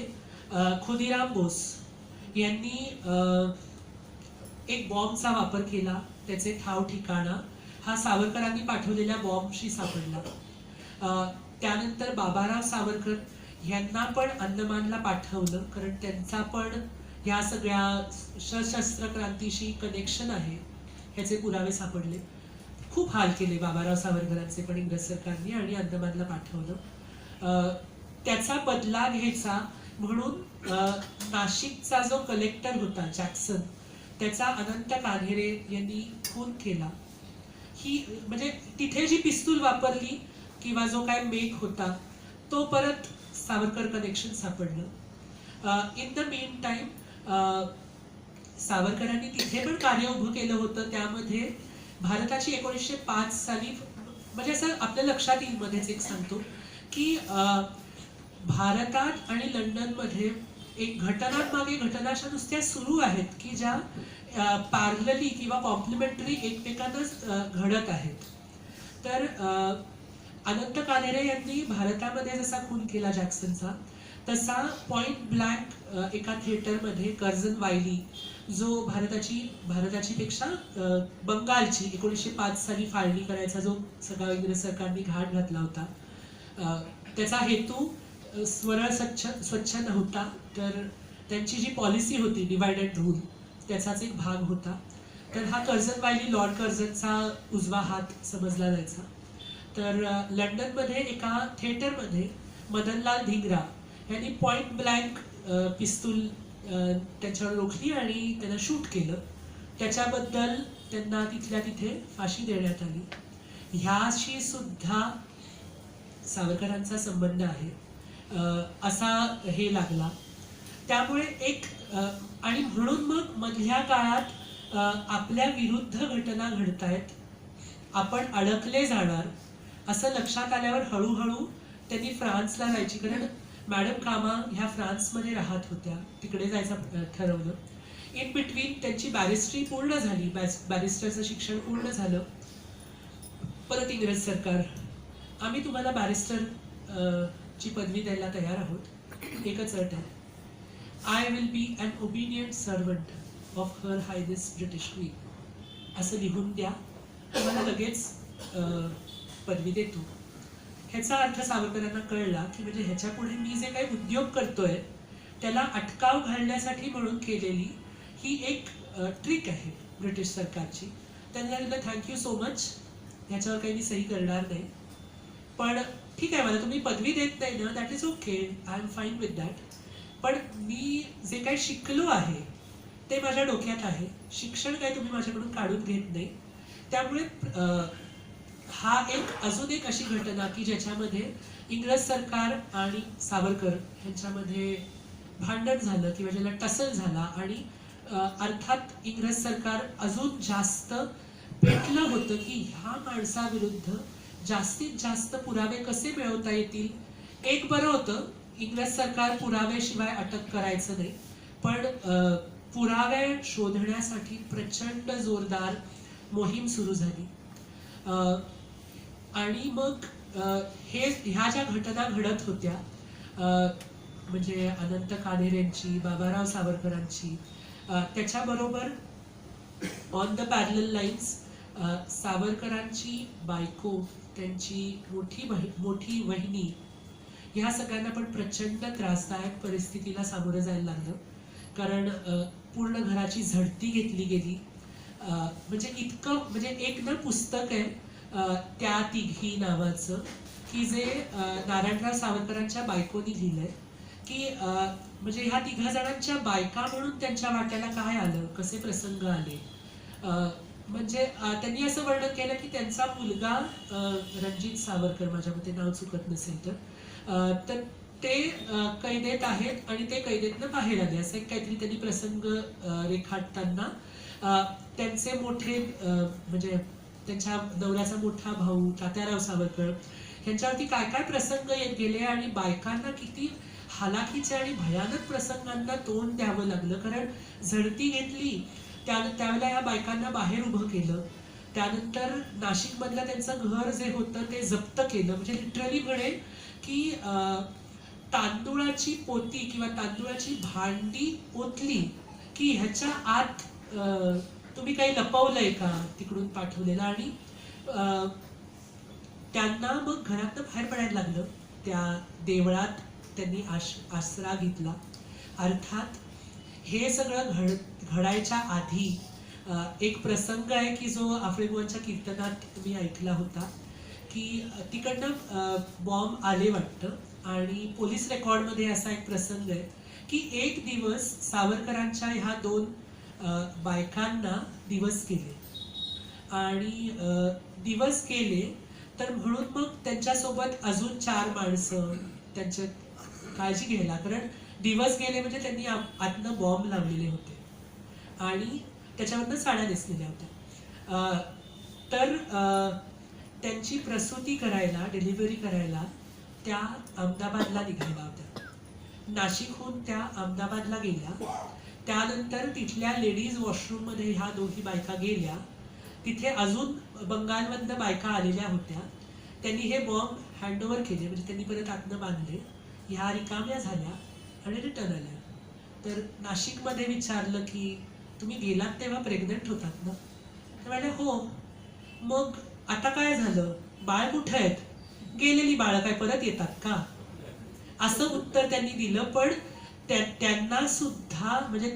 खुदीराम बोस यांनी एक बॉम्बचा वापर केला. त्याचे ठाव ठिकाणा हा सावरकरांनी पाठवलेल्या बॉम्बशी सापडला. त्यानंतर बाबाराव सावरकर यांना पण अंदमानला पाठवलं, कारण त्यांचा पण या सगळ्या सशस्त्र क्रांतीशी कनेक्शन आहे ह्याचे पुरावे सापडले. खूप हाल केले बाबाराव सावरकरांचे पण इंग्रज सरकारने, आणि अंदमानला पाठवलं. त्याचा बदला घ्यायचा म्हणून नाशिकचा जो कलेक्टर होता जॅक्सन, त्याचा अनंत कान्हेरे यांनी खून केला. ही म्हणजे तिथे जी पिस्तूल वापरली किंवा जो काय मेक होता तो परत सावरकर कनेक्शन सापडलं. इन द मेन टाइम सावरकरांनी तिथे पण कार्य उभं केलं होतं. त्यामध्ये भारताची 1905 साली, म्हणजे असं आपल्या लक्षात येईल मध्येच एक सांगतो की भारतात आणि लंडनमध्ये एक घटनांमागे घटना अशा नुसत्या सुरू आहेत की ज्या पॅरलली किंवा कॉम्प्लिमेंटरी एकमेकांना घडत आहेत. तर अनंत कान्हेरे यांनी भारतामध्ये जसा खून केला जॅक्सनचा, तसा पॉइंट ब्लँक एका थिएटरमध्ये कर्झन वायली, जो भारताची पेक्षा बंगालची 1905 साली फाळणी करायचा जो सगळा इंग्रज सरकारने घाट घातला होता, त्याचा हेतू स्वरळ स्वच्छ नव्हता, तर त्यांची जी पॉलिसी होती डिवाइड अँड रूल त्याचाच एक भाग होता. तर हा कर्झन वायली लॉर्ड कर्झनचा उजवा हात समजला जायचा. तर लंडनमध्ये एका थिएटरमध्ये मदनलाल धिंगरा यांनी पॉइंट ब्लँक पिस्तूल त्यांच्यावर रोखली आणि त्यांना शूट केलं. त्याच्याबद्दल त्यांना तिथल्या तिथे फाशी देण्यात आली. ह्याशी सुद्धा सावरकरांचा संबंध आहे असा हे लागला. त्यामुळे एक आणि म्हणून मग मधल्या काळात आपल्या विरुद्ध घटना घडतायत, आपण अडकले जाणार असं लक्षात आल्यावर हळूहळू त्यांनी फ्रान्सला जायची, कारण मॅडम कामा ह्या फ्रान्समध्ये राहत होत्या, तिकडे जायचं ठरवलं. इन बिटवीन त्यांची बॅरिस्ट्री पूर्ण झाली, बॅरिस्टरचं शिक्षण पूर्ण झालं. परत इंग्रज सरकार, आम्ही तुम्हाला बॅरिस्टर ची पदवी द्यायला तयार आहोत, एकच अट आहे, I will be an obedient servant of her highness British queen, असं लिहून द्या, तुम्हाला लगेच पदवी देतो. ह्याचा अर्थ सावरकरांना कळला की म्हणजे ह्याच्या पुढे मी जे काही उद्योग करतोय त्याला अटकाव घालण्यासाठी म्हणून केलेली ही एक ट्रिक आहे ब्रिटिश सरकारची. त्यांनी सांगितलं थँक्यू सो मच, ह्याच्यावर काही मी सही करणार नाही, पण ठीक आहे, मला तुम्ही पदवी देत नाही ना, that is okay, I am fine with that, पण मी जे काही शिकलो आहे ते माझ्या डोक्यात आहे, शिक्षण काही तुम्ही माझ्याकडून काढून घेत नाही. त्यामुळे हा एक अजून एक अशी घटना की ज्याच्यामध्ये इंग्रज सरकार आणि सावरकर यांच्यामध्ये भांडण झालं किंवा ज्याला टसल झाला, आणि अर्थात इंग्रज सरकार अजून जास्त पेटलं होतं की ह्या माणसाविरुद्ध जास्तीत जास्त पुरावे कसे मिळवता येतील. एक बरं होतं, इंग्रज सरकार पुराव्याशिवाय अटक करायचं नाही, पण पुरावे शोधण्यासाठी प्रचंड जोरदार मोहीम सुरू झाली. आणि मग ह्या ज्या घटना घडत होत्या, म्हणजे अनंत कान्हेरेंची, बाबाराव सावरकरांची, त्याच्याबरोबर ऑन द पॅरलल लाईन्स सावरकरांची बायको, त्यांची मोठी वहिनी, ह्या सगळ्यांना पण प्रचंड त्रासदायक परिस्थितीला सामोरं जायला लागलं, कारण पूर्ण घराची झडती घेतली गेली. म्हणजे इतकं म्हणजे एक ना पुस्तक आहे त्या तिघी नावाचं, की जे नारायणराव सावरकरांच्या बायकोनी लिहिलंय, की म्हणजे ह्या तिघा जणांच्या बायका म्हणून त्यांच्या वाट्याला काय आलं, कसे प्रसंग आले. म्हणजे त्यांनी असं वर्णन केलं की त्यांचा मुलगा रणजित सावरकर, माझ्या मते नाव चुकत नसेल तर ते कैदेत आहेत आणि ते कैदेतनं बाहेर आले, असं एक काहीतरी त्यांनी प्रसंग रेखाटताना त्यांचे मोठे म्हणजे त्यांच्या नवऱ्याचा मोठा भाऊ तात्याराव सावरकर यांच्यावरती काय काय प्रसंग येत गेले आणि बायकांना किती हालाखीचे आणि भयानक प्रसंगांना तोंड द्यावं लागलं, कारण झडती घेतली त्यावेळेला या बायकांना बाहेर उभं केलं. त्यानंतर नाशिक मधलं त्यांचं घर जे होतं ते जप्त केलं. म्हणजे लिटरली म्हणेल की तांदूळाची पोती किंवा तांदूळाची भांडी ओतली की ह्याच्या आत तुम्ही काही लपवलंय का तिकडून पाठवलेलं, आणि त्यांना मग घरातनं बाहेर पडायला लागलं. त्या देवळात त्यांनी आसरा घेतला. अर्थात हे सगळं घडायच्या आधी एक प्रसंग आहे की जो आफ्रिगोच्या कीर्तनात मी ऐकला होता, की तिकडनं बॉम्ब आले वाटतं आणि पोलीस रेकॉर्डमध्ये असा एक प्रसंग आहे की एक दिवस सावरकरांच्या ह्या दोन बायकांना दिवस केले आणि दिवस केले तर म्हणून मग त्यांच्यासोबत अजून 4 माणसं त्यांच्या काळजी घ्यायला, कारण दिवस गेले म्हणजे त्यांनी आतनं बॉम्ब लावलेले होते आणि त्याच्यावरनं साड्या नेसलेल्या होत्या. तर त्यांची प्रसूती करायला, डिलिव्हरी करायला त्या अहमदाबादला निघाल्या होत्या. नाशिकहून त्या अहमदाबादला गेल्या. त्यानंतर तिथल्या लेडीज वॉशरूम मध्ये ह्या दोघी बायका गेल्या. तिथे अजून बंगालमधनं बायका आलेल्या होत्या. त्यांनी हे बॉम्ब हँडओव्हर केले, म्हणजे त्यांनी परत आतनं बांधले. ह्या रिकाम्या झाल्या आणि रिटर्न आल्या. तर नाशिकमध्ये विचारलं की तुम्ही गेलात तेव्हा प्रेग्नंट होतात ना? ते म्हणाले हो. मग आता काय झालं, बाळ कुठे आहेत? गेलेली बाळ काय परत येतात का, असं उत्तर त्यांनी दिलं. पण त्यांना सुद्धा म्हणजे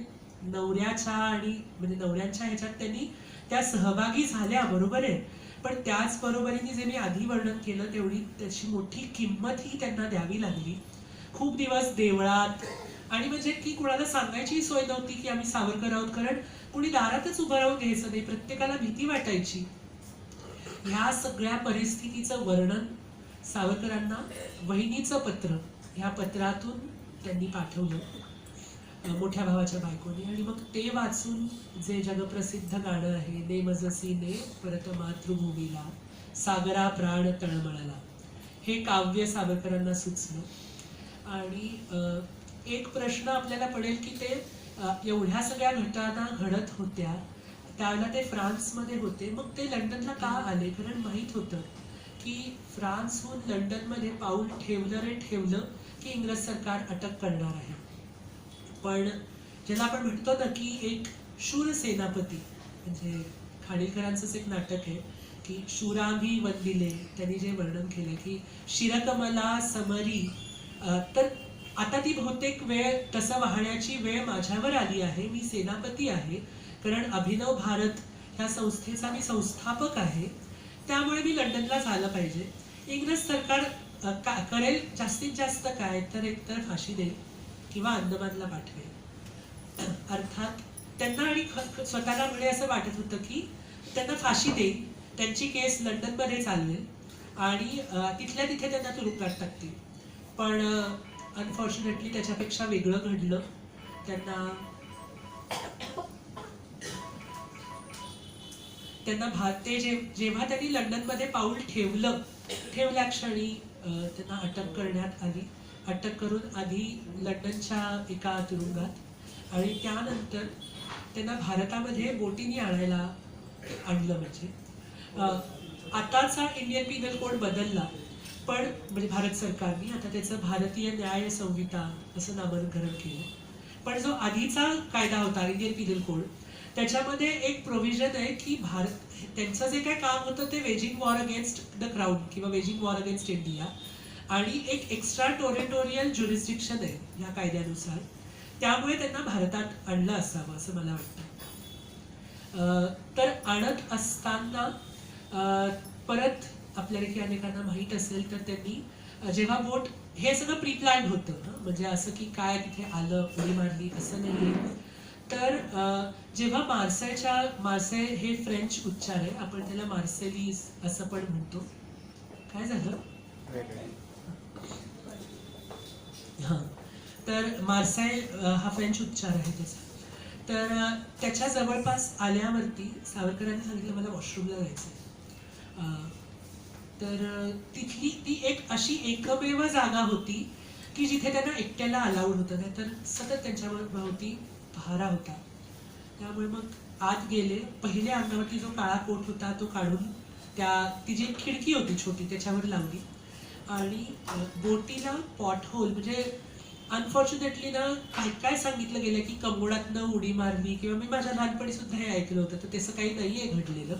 नवऱ्याच्या आणि म्हणजे नवऱ्यांच्या ह्याच्यात त्यांनी त्या सहभागी झाल्या, बरोबर आहे, पण त्याच बरोबरीने जे मी आधी वर्णन केलं तेवढी त्याची मोठी किंमत ही त्यांना द्यावी लागली. खूप दिवस देवळात, आणि म्हणजे की कुणाला सांगायची सोय नव्हती की आम्ही सावरकर आहोत, कारण कुणी दारातच उभं राहून घ्यायचं नाही, प्रत्येकाला भीती वाटायची. ह्या सगळ्या परिस्थितीचं वर्णन सावरकरांना वहिनीचं पत्र ह्या पत्रातून त्यांनी पाठवलं मोठ्या भावाच्या बायकोने, आणि मग ते वाचून जे जगप्रसिद्ध गाणं आहे, ने मजसीने परत मातृभूमीला सागरा प्राण तळमळला, हे काव्य सावरकरांना सुचलं. आणि एक प्रश्न आपल्याला पडेल की ते एवढ्या सगळ्या घटना घडत होत्या त्यावेळेला ते फ्रान्समध्ये होते, मग ते लंडनला का आले? कारण माहीत होतं की फ्रान्सहून लंडनमध्ये पाऊल ठेवलं रे ठेवलं की इंग्रज सरकार अटक करणार आहे. पण ज्याला आपण म्हणतो ना की एक शूर सेनापती, म्हणजे खाडीलकरांचंच एक नाटक आहे की शूराभी वंदिले, त्यांनी जे वर्णन केलं की शिरकमला समरी, तर आता ती बहुतेक वेळ तसं वाहण्याची वेळ माझ्यावर आली आहे. मी सेनापती आहे, कारण अभिनव भारत ह्या संस्थेचा मी संस्थापक आहे, त्यामुळे मी लंडनला झालं पाहिजे. इंग्रज सरकार करेल जास्तीत जास्त काय, तर एकतर फाशी देईल किंवा अंदमानला पाठवेल. अर्थात त्यांना आणि स्वतःला म्हणजे असं वाटत होतं की त्यांना फाशी देईल, त्यांची केस लंडनमध्ये चालवेल आणि तिथल्या तिथे त्यांना तुरुंगात टाकतील. पण अनफॉर्च्युनेटली त्याच्यापेक्षा वेगळं घडलं. त्यांना जेव्हा त्यांनी लंडनमध्ये पाऊल ठेवल्या क्षणी त्यांना अटक करण्यात आली. अटक करून आधी लंडनच्या एका तुरुंगात आणि त्यानंतर त्यांना भारतामध्ये बोटीने आणायला आणलं. म्हणजे आताचा इंडियन पिनल कोड बदलला, पण म्हणजे भारत सरकारने आता त्याचं भारतीय न्याय संहिता असं नामकरण केलं. पण जो आधीचा कायदा होता इंडियन पिनल कोड, त्याच्यामध्ये एक प्रोव्हिजन आहे की त्यांचं जे काय काम होतं ते waging war against the crown किंवा वेजिंग वॉर अगेन्स्ट इंडिया, आणि एक एक्स्ट्रा टेरिटोरियल ज्युरिस्डिक्शन आहे या कायद्यानुसार. त्यामुळे त्यांना भारतात आणलं असावं असं मला वाटतं. तर आणत असताना परत आपल्यापैकी अनेकांना माहीत असेल तर त्यांनी जेव्हा बोट हे सगळं प्री प्लॅन्ड होतं, म्हणजे असं की काय तिथे आलं उडी मारली असं नाही आहे. तर जेव्हा मार्से हे फ्रेंच उच्चार आहे, आपण त्याला मार्सेलीज असं पण म्हणतो. काय झालं? हां, तर मार्सेल हा फ्रेंच उच्चार आहे त्याचा. तर त्याच्या जवळपास आल्यावरती सावरकरांनी सांगितलं मला वॉशरूमला जायचं. तर तिथली ती एक अशी एकमेव जागा होती की जिथे त्यांना एकट्याला अलाउड होतं, नाही तर सतत त्यांच्यावर भोवती पहारा होता. त्यामुळे मग आत गेले. पहिले अंगावरती जो काळा कोट होता तो काढून ती जी खिडकी होती छोटी त्याच्यावर लावली आणि बोटीला पॉट होल, म्हणजे अनफॉर्च्युनेटली ना काय काय सांगितलं गेलं की कमोडातनं उडी मारली, किंवा मी माझ्या लहानपणी सुद्धा हे ऐकलं होतं, तर तसं काही नाहीये घडलेलं.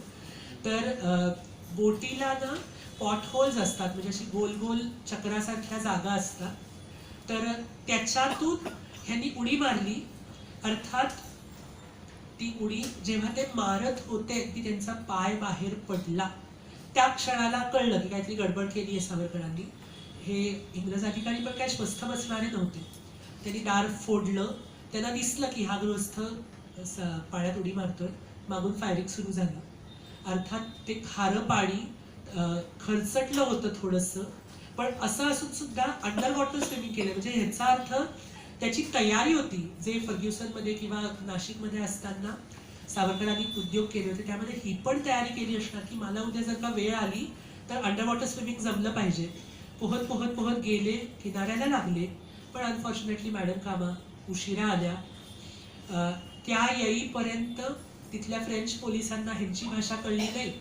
तर बोटीला ना पॉट होल्स असतात, म्हणजे अशी गोल गोल चक्रासारख्या जागा असतात. तर त्याच्यातून ह्यांनी उडी मारली. अर्थात ती उडी जेव्हा ते मारत होते की त्यांचा पाय बाहेर पडला, त्या क्षणाला कळलं की काहीतरी गडबड केली आहे सावरकरांनी. हे इंग्रज अधिकारी पण काय स्वस्थ बसणारे नव्हते. त्यांनी दार फोडलं. त्यांना दिसलं की हा गृहस्थ पाण्यात उडी मारतोय. मागून फायरिंग सुरू झालं. अर्थात ते खारं पाणी खरचटलं होतं थोडंसं, पण असं असून सुद्धा अंडर वॉटर स्विमिंग केलं, म्हणजे ह्याचा अर्थ त्याची तयारी होती. जे फर्ग्युसनमध्ये किंवा नाशिकमध्ये असताना सावरकरांनी उद्योग केले होते त्यामध्ये ही पण तयारी केली असणार की मला उद्या जर का वेळ आली तर अंडर वॉटर स्विमिंग जमलं पाहिजे. पोहत पोहत पोहत गेले, किनाऱ्याला लागले, पण अनफॉर्च्युनेटली मॅडम कामा उशिरा आल्या. त्या येईपर्यंत तिथल्या फ्रेंच पोलिसांना ह्यांची भाषा कळली नाही,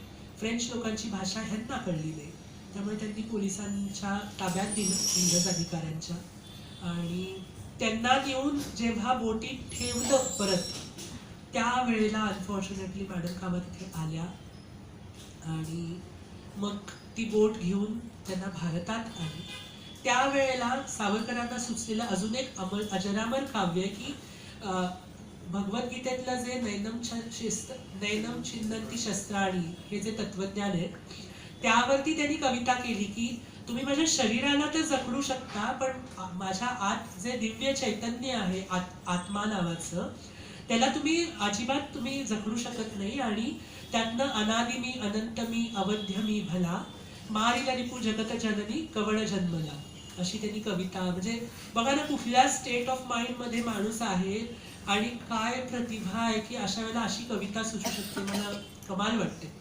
फ्रेंच लोकांची भाषा ह्यांना कळली नाही. त्यामुळे त्यांनी पोलिसांच्या ताब्यात दिलं, इंग्रज अधिकाऱ्यांच्या. आणि त्यांना नेऊन जेव्हा बोटीत ठेवलं परत, त्यावेळेला अनफॉर्च्युनेटली मॅडम कामा तिथे आल्या आणि मग ती बोट घेऊन त्यांना भारतात आली. त्यावेळेला सावरकरांना सुचलेलं अजून एक अजरामर काव्य आहे की भगवद्गीतेतलं जे नैनम छिंदन्ति शस्त्राणी हे जे तत्वज्ञान आहे, त्यावरती त्यांनी कविता केली की तुम्ही माझ्या शरीराला तर जखडू शकता, पण माझ्या आत जे दिव्य चैतन्य आहे आत्मा नावाचं, त्याला अजिबात तुम्ही जखडू शकत नाही. आणि त्यातनं अनादि मी, अनंत मी, अवध्य मी भला, मारिला रिपू जगत जननी कवळ जन्मला, अशी त्यांनी कविता. म्हणजे बघा ना कुठल्या स्टेट ऑफ माइंड मध्ये माणूस आहे आणि काय प्रतिभा आहे की अशा वेळेला अशी कविता सुचू शकते. मला कमाल वाटते.